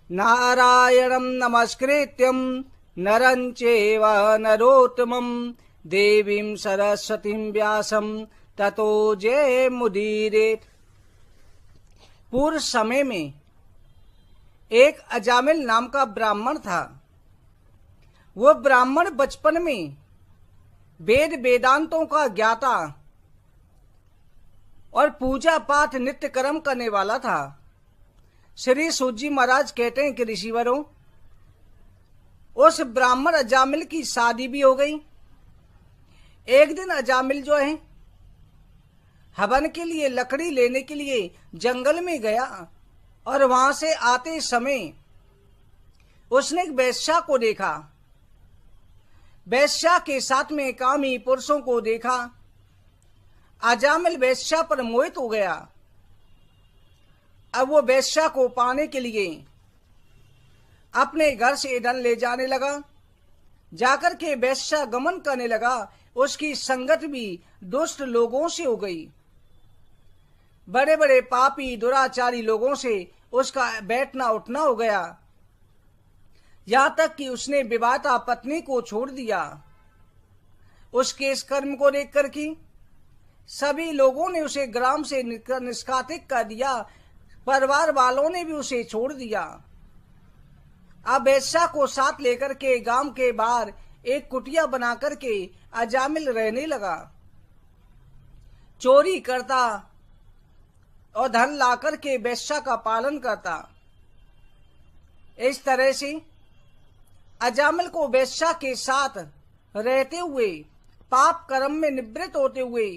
नारायणं नमस्कृत्यं नरं चैव नरोत्तमं देवीं सरस्वतीं व्यासं ततो जयमुदीरयेत्। पूर्व समय में एक अजामिल नाम का ब्राह्मण था। वो ब्राह्मण बचपन में वेद वेदांतों का ज्ञाता और पूजा पाठ नित्य कर्म करने वाला था। श्री सूत जी महाराज कहते हैं कि ऋषिवरों, उस ब्राह्मण अजामिल की शादी भी हो गई। एक दिन अजामिल जो है हवन के लिए लकड़ी लेने के लिए जंगल में गया और वहां से आते समय उसने एक वेश्या को देखा। वेश्या के साथ में कामी पुरुषों को देखा। अजामिल वेश्या पर मोहित हो गया। अब वो वेश्या को पाने के लिए अपने घर से धन ले जाने लगा। जाकर के वेश्या गमन करने लगा। उसकी संगत भी दुष्ट लोगों से हो गई। बड़े बड़े पापी दुराचारी लोगों से उसका बैठना उठना हो गया। यहाँ तक कि उसने विवाहिता पत्नी को छोड़ दिया। उसके इस कर्म को देख कर के सभी लोगों ने उसे ग्राम से निष्कासित कर दिया। परिवार वालों ने भी उसे छोड़ दिया। अब वेश्या को साथ लेकर के गांव के बाहर एक कुटिया बना करके अजामिल रहने लगा। चोरी करता और धन ला करके वेश्या का पालन करता। इस तरह से अजामिल को वेश्या के साथ रहते हुए पाप कर्म में निवृत्त होते हुए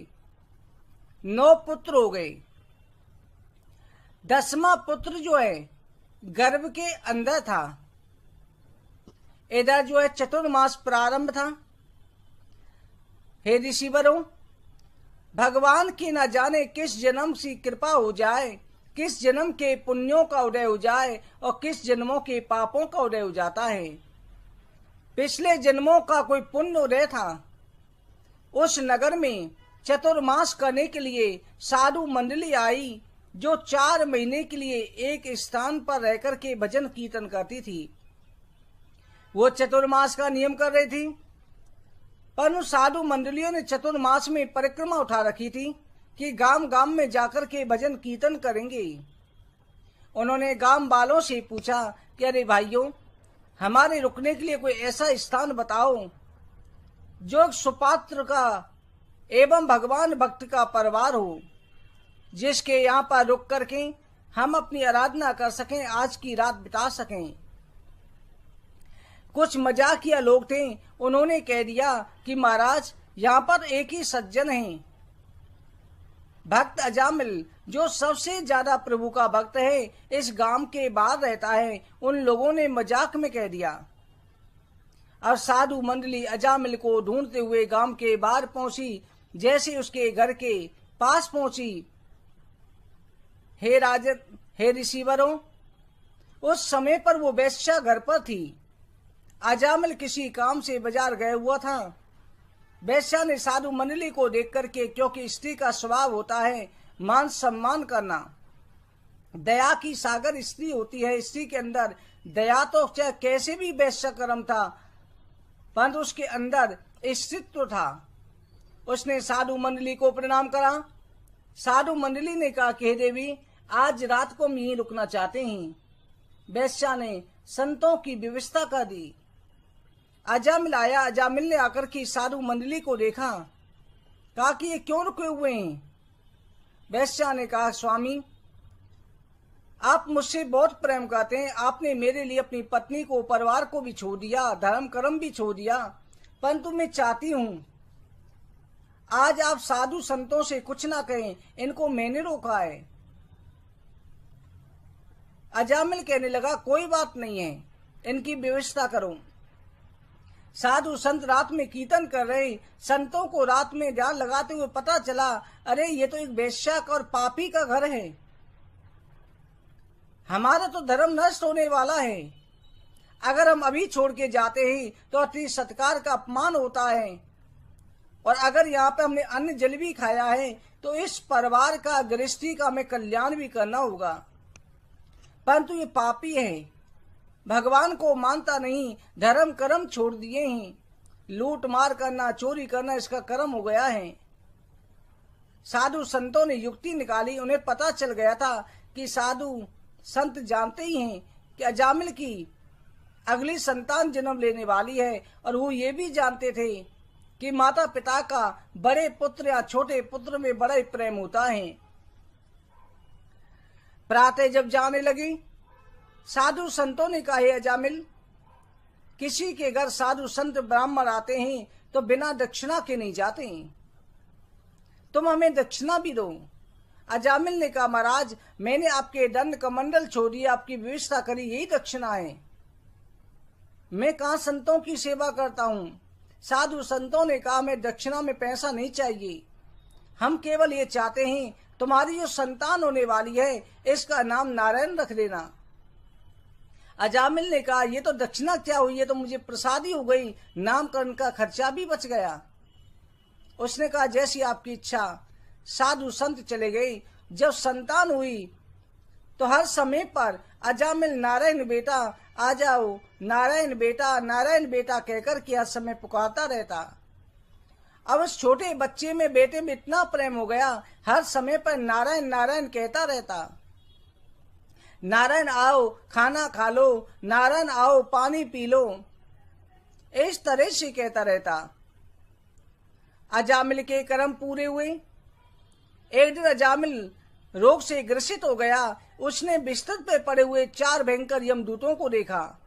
9 पुत्र हो गए। 10वां पुत्र जो है गर्भ के अंदर था। इधर जो है चतुर्मास प्रारंभ था। हे ऋषिवरों, भगवान की न जाने किस जन्म से कृपा हो जाए, किस जन्म के पुण्यों का उदय हो जाए और किस जन्मों के पापों का उदय हो जाता है। पिछले जन्मों का कोई पुण्य उदय था। उस नगर में चतुर्मास करने के लिए साधु मंडली आई, जो 4 महीने के लिए एक स्थान पर रहकर के भजन कीर्तन करती थी। वो चतुर्मास का नियम कर रही थी। पर उन साधु मंडलियों ने चतुर्मास में परिक्रमा उठा रखी थी कि गांव गांव में जाकर के भजन कीर्तन करेंगे। उन्होंने गांव वालों से पूछा कि अरे भाइयों, हमारे रुकने के लिए कोई ऐसा स्थान बताओ जो सुपात्र का एवं भगवान भक्त का परिवार हो, जिसके यहाँ पर रुक करके हम अपनी आराधना कर सकें, आज की रात बिता सकें। कुछ मजाकिया लोग थे। उन्होंने कह दिया कि महाराज, यहाँ पर एक ही सज्जन है, भक्त अजामिल, जो सबसे ज्यादा प्रभु का भक्त है, इस गांव के बाहर रहता है। उन लोगों ने मजाक में कह दिया। और साधु मंडली अजामिल को ढूंढते हुए गांव के बाहर पहुंची। जैसे उसके घर के पास पहुंची, हे राजन, हे ऋषिवरों, उस समय पर वो वेश्या घर पर थी। अजामिल किसी काम से बाजार गया हुआ था। वेश्या ने साधु मंडली को देख करके, क्योंकि स्त्री का स्वभाव होता है मान सम्मान करना, दया की सागर स्त्री होती है। स्त्री के अंदर दया तो चाहे कैसे भी वेश्या कर्म था, परंतु उसके अंदर स्त्रीत्व था। उसने साधु मंडली को प्रणाम करा। साधु मंडली ने कहा कि हे देवी, आज रात को हम यहीं रुकना चाहते हैं। वेश्या ने संतों की व्यवस्था कर दी। अजामिल आया। अजामिल ने आकर के साधु मंडली को देखा। कहा कि ये क्यों रुके हुए हैं। वेश्या ने कहा, स्वामी, आप मुझसे बहुत प्रेम करते हैं। आपने मेरे लिए अपनी पत्नी को, परिवार को भी छोड़ दिया, धर्म कर्म भी छोड़ दिया, परंतु मैं चाहती हूं आज आप साधु संतों से कुछ ना कहें, इनको मैंने रोका है। अजामिल कहने लगा, कोई बात नहीं है, इनकी व्यवस्था करो। साधु संत रात में कीर्तन कर रहे। संतों को रात में ध्यान लगाते हुए पता चला, अरे ये तो एक वेश्या और पापी का घर है, हमारा तो धर्म नष्ट होने वाला है। अगर हम अभी छोड़ के जाते हैं तो अति सत्कार का अपमान होता है, और अगर यहाँ पे हमने अन्न जल भी खाया है तो इस परिवार का, गृहस्थी का हमें कल्याण भी करना होगा। परंतु ये पापी है, भगवान को मानता नहीं, धर्म कर्म छोड़ दिए हैं, लूट मार करना, चोरी करना इसका कर्म हो गया है। साधु संतों ने युक्ति निकाली, उन्हें पता चल गया था कि साधु संत जानते ही हैं कि अजामिल की अगली संतान जन्म लेने वाली है, और वो ये भी जानते थे कि माता पिता का बड़े पुत्र या छोटे पुत्र में बड़ा ही प्रेम होता है। प्रातः जब जाने लगी, साधु संतों ने कहा, अजामिल, किसी के घर साधु संत ब्राह्मण आते हैं तो बिना दक्षिणा के नहीं जाते, तुम हमें दक्षिणा भी दो। अजामिल ने कहा, महाराज, मैंने आपके दंड कमंडल छोड़ी, आपकी व्यवस्था करी, यही दक्षिणा है। मैं कहाँ संतों की सेवा करता हूँ। साधु संतों ने कहा, मैं दक्षिणा में पैसा नहीं चाहिए, हम केवल ये चाहते हैं तुम्हारी जो संतान होने वाली है इसका नाम नारायण रख देना। अजामिल ने कहा, ये तो दक्षिणा क्या हुई, ये तो मुझे प्रसादी हो गई, नामकरण का खर्चा भी बच गया। उसने कहा, जैसी आपकी इच्छा। साधु संत चले गए। जब संतान हुई तो हर समय पर अजामिल नारायण बेटा आ जाओ, नारायण बेटा कहकर के हर समय पुकारता रहता। अब उस छोटे बच्चे में, बेटे में इतना प्रेम हो गया, हर समय पर नारायण नारायण कहता रहता। नारायण आओ खाना खा लो, नारायण आओ पानी पी लो, इस तरह से कहता रहता। अजामिल के कर्म पूरे हुए। एक दिन अजामिल रोग से ग्रसित हो गया। उसने बिस्तर पर पड़े हुए 4 भयंकर यमदूतों को देखा।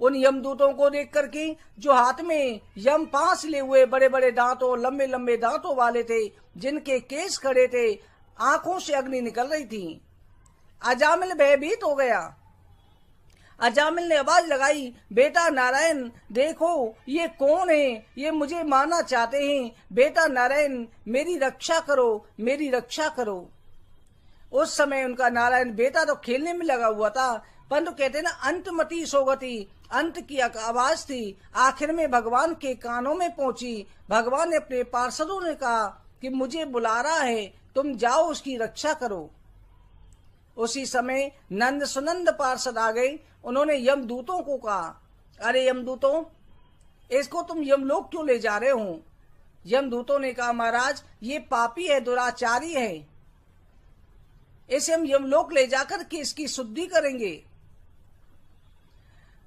उन यमदूतों को देख करके, जो हाथ में यम पास ले हुए बड़े बड़े दांतों, लंबे लंबे दांतों वाले थे, जिनके केस खड़े थे, आंखों से अग्नि निकल रही थी, अजामिल भयभीत हो गया। अजामिल ने आवाज लगाई, बेटा नारायण, देखो ये कौन है, ये मुझे मारना चाहते हैं, बेटा नारायण मेरी रक्षा करो, मेरी रक्षा करो। उस समय उनका नारायण बेटा तो खेलने में लगा हुआ था, परंतु कहते ना, अंतमति सोगति, अंत की आवाज थी। आखिर में भगवान के कानों में पहुंची। भगवान ने अपने पार्षदों ने कहा कि मुझे बुला रहा है, तुम जाओ उसकी रक्षा करो। उसी समय नंद सुनंद पार्षद आ गए। उन्होंने यमदूतों को कहा, अरे यमदूतों, इसको तुम यमलोक क्यों ले जा रहे हो? यमदूतों ने कहा, महाराज ये पापी है, दुराचारी है, इसे हम यमलोक ले जाकर के इसकी शुद्धि करेंगे।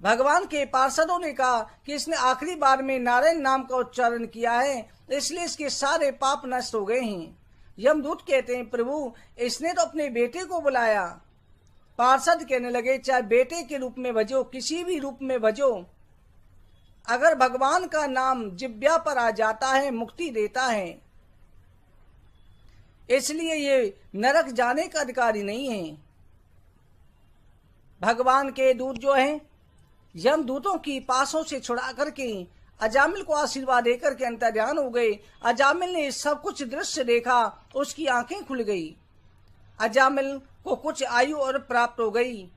भगवान के पार्षदों ने कहा कि इसने आखिरी बार में नारायण नाम का उच्चारण किया है, इसलिए इसके सारे पाप नष्ट हो गए हैं। यमदूत कहते हैं, प्रभु इसने तो अपने बेटे को बुलाया। पार्षद कहने लगे, चाहे बेटे के रूप में भजो, किसी भी रूप में भजो, अगर भगवान का नाम जिह्वा पर आ जाता है मुक्ति देता है, इसलिए ये नरक जाने का अधिकारी नहीं है। भगवान के दूत जो हैं, यमदूतों की पासों से छुड़ा करके अजामिल को आशीर्वाद देकर के अंतर्ध्यान हो गए। अजामिल ने सब कुछ दृश्य देखा, उसकी आंखें खुल गई। अजामिल को कुछ आयु और प्राप्त हो गई।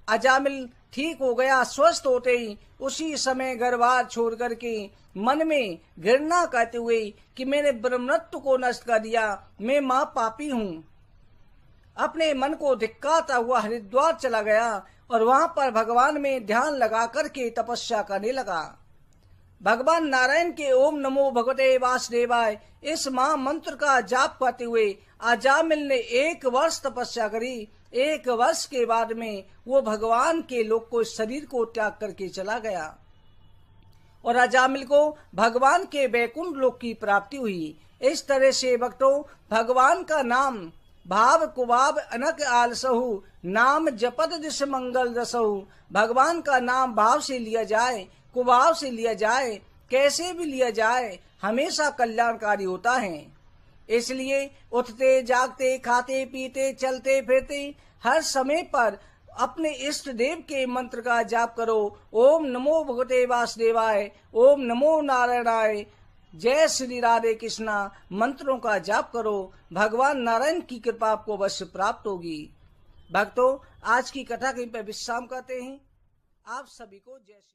अजामिल ठीक हो गया। स्वस्थ होते ही उसी समय घरबार छोड़ करके मन में घृणा करते हुए कि मैंने ब्रह्मत्व को नष्ट कर दिया, मैं महापापी हूँ, अपने मन को धिक्कारता हुआ हरिद्वार चला गया और वहां पर भगवान में ध्यान लगा करके तपस्या करने लगा। भगवान नारायण के ओम नमो भगवते वासुदेवाय इस महामंत्र का जाप करते हुए अजामिल ने 1 वर्ष तपस्या करी। 1 वर्ष के बाद में वो भगवान के लोक को, शरीर को त्याग करके चला गया और अजामिल को भगवान के वैकुंठ लोक की प्राप्ति हुई। इस तरह से भक्तों, भगवान का नाम भाव कुभाव अनक आलसहु, नाम जपत दिश मंगल रसहु। भगवान का नाम भाव से लिया जाए, कुभाव से लिया जाए, कैसे भी लिया जाए, हमेशा कल्याणकारी होता है। इसलिए उठते जागते, खाते पीते, चलते फिरते हर समय पर अपने इष्ट देव के मंत्र का जाप करो। ओम नमो भगवते वासुदेवाय, ओम नमो नारायणाय, जय श्री राधे कृष्णा मंत्रों का जाप करो। भगवान नारायण की कृपा आपको अवश्य प्राप्त होगी। भक्तों, आज की कथा के पर विश्राम करते हैं। आप सभी को जय श्री